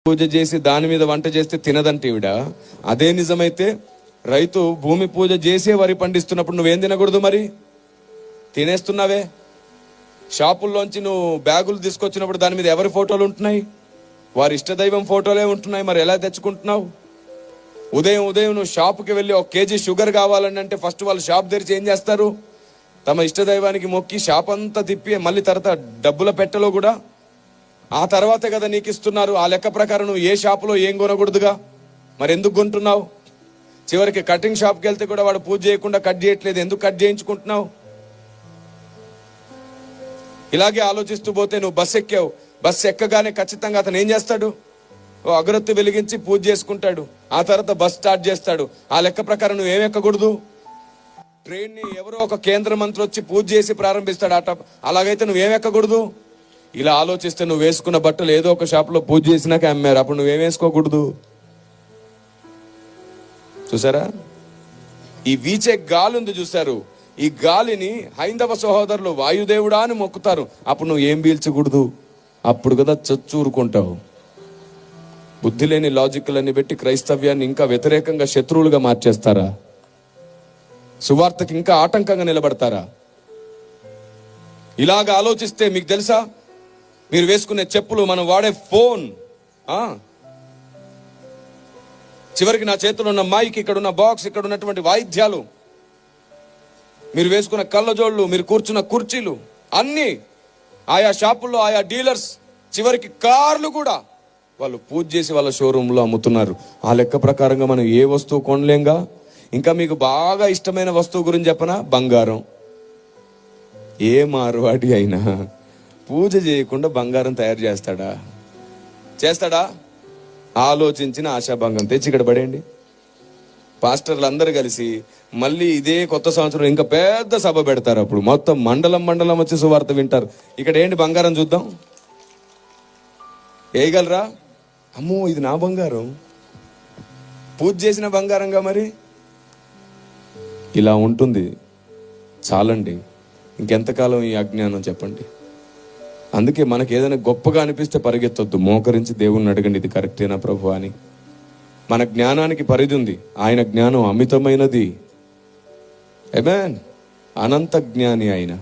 పూజ చేసి దాని మీద వంట చేస్తే తినదంటే ఈవిడ. అదే నిజమైతే రైతు భూమి పూజ చేసే వరి పండిస్తున్నప్పుడు నువ్వేం తినకూడదు? మరి తినేస్తున్నావే. షాపుల్లోంచి నువ్వు బ్యాగులు తీసుకొచ్చినప్పుడు దాని మీద ఎవరి ఫోటోలు ఉంటున్నాయి? వారి ఇష్టదైవం ఫోటోలే ఉంటున్నాయి. మరి ఎలా తెచ్చుకుంటున్నావు? ఉదయం నువ్వు షాపుకి వెళ్ళి 1 కేజీ షుగర్ కావాలని అంటే ఫస్ట్ వాళ్ళు షాప్ తెరిచి ఏం చేస్తారు? తమ ఇష్టదైవానికి మొక్కి షాప్ అంతా తిప్పి మళ్ళీ తర్వాత డబ్బుల పెట్టెలో కూడా ఆ తర్వాతే కదా నీకు ఇస్తున్నారు. ఆ లెక్క ప్రకారం నువ్వు ఏ షాపులో ఏం కొనకూడదుగా. మరి ఎందుకు కొంటున్నావు? చివరికి కటింగ్ షాప్కి వెళ్తే కూడా వాడు పూజ చేయకుండా కట్ చేయట్లేదు. ఎందుకు కట్ చేయించుకుంటున్నావు? ఇలాగే ఆలోచిస్తూ పోతే నువ్వు బస్సు ఎక్కావు. బస్సు ఎక్కగానే ఖచ్చితంగా అతను ఏం చేస్తాడు? ఓ అగరొత్తి వెలిగించి పూజ చేసుకుంటాడు. ఆ తర్వాత బస్ స్టార్ట్ చేస్తాడు. ఆ లెక్క ప్రకారం నువ్వు ఏం ఎక్కకూడదు? ట్రైన్ని ఎవరో ఒక కేంద్ర మంత్రి వచ్చి పూజ చేసి ప్రారంభిస్తాడు ఆట. అలాగైతే నువ్వేం ఎక్కకూడదు? ఇలా ఆలోచిస్తే నువ్వు వేసుకున్న బట్టలు ఏదో ఒక షాపులో పూజ చేసినాక అమ్మారు. అప్పుడు నువ్వేం వేసుకోకూడదు? చూసారా? ఈ వీచే గాలి ఉంది చూసారు. ఈ గాలిని హైందవ సహోదరులు వాయుదేవుడా అని మొక్కుతారు. అప్పుడు నువ్వు ఏం పీల్చకూడదు? అప్పుడు కదా చచ్చూరుకుంటావు. బుద్ధి లేని లాజిక్లన్నీ పెట్టి క్రైస్తవ్యాన్ని ఇంకా వ్యతిరేకంగా శత్రువులుగా మార్చేస్తారా? సువార్తకి ఇంకా ఆటంకంగా నిలబడతారా? ఇలాగ ఆలోచిస్తే మీకు తెలుసా, మీరు వేసుకునే చెప్పులు, మనం వాడే ఫోన్, చివరికి నా చేతిలో ఉన్న మైక్, ఇక్కడ ఉన్న బాక్స్, ఇక్కడ ఉన్నటువంటి వాయిద్యాలు, మీరు వేసుకున్న కళ్ళజోళ్ళు, మీరు కూర్చున్న కుర్చీలు, అన్నీ ఆయా షాపుల్లో ఆయా డీలర్స్, చివరికి కార్లు కూడా వాళ్ళు పూజ చేసి వాళ్ళ షోరూంలో అమ్ముతున్నారు. ఆ లెక్క ప్రకారంగా మనం ఏ వస్తువు కొనలేంగా. ఇంకా మీకు బాగా ఇష్టమైన వస్తువు గురించి చెప్పనా? బంగారం. ఏ మార్వాడి అయినా పూజ చేయకుండా బంగారం తయారు చేస్తాడా? ఆలోచించిన ఆశాభంగం తెచ్చి ఇక్కడ పడేయండి. పాస్టర్లు అందరు కలిసి మళ్ళీ ఇదే కొత్త సంవత్సరం ఇంకా పెద్ద సభ పెడతారు. అప్పుడు మొత్తం మండలం వచ్చి సువార్త వింటారు. ఇక్కడ ఏంటి? బంగారం చూద్దాం. వేయగలరా? అమ్మో, ఇది నా బంగారం, పూజ చేసిన బంగారంగా. మరి ఇలా ఉంటుంది. చాలండి, ఇంకెంతకాలం ఈ అజ్ఞానం చెప్పండి. అందుకే మనకి ఏదైనా గొప్పగా అనిపిస్తే పరిగెత్తొద్దు. మోకరించి దేవుణ్ణి అడగండి, ఇది కరెక్టేనా ప్రభు అని. మన జ్ఞానానికి పరిధి ఉంది. ఆయన జ్ఞానం అమితమైనది. ఆమేన్. అనంత జ్ఞాని ఆయన.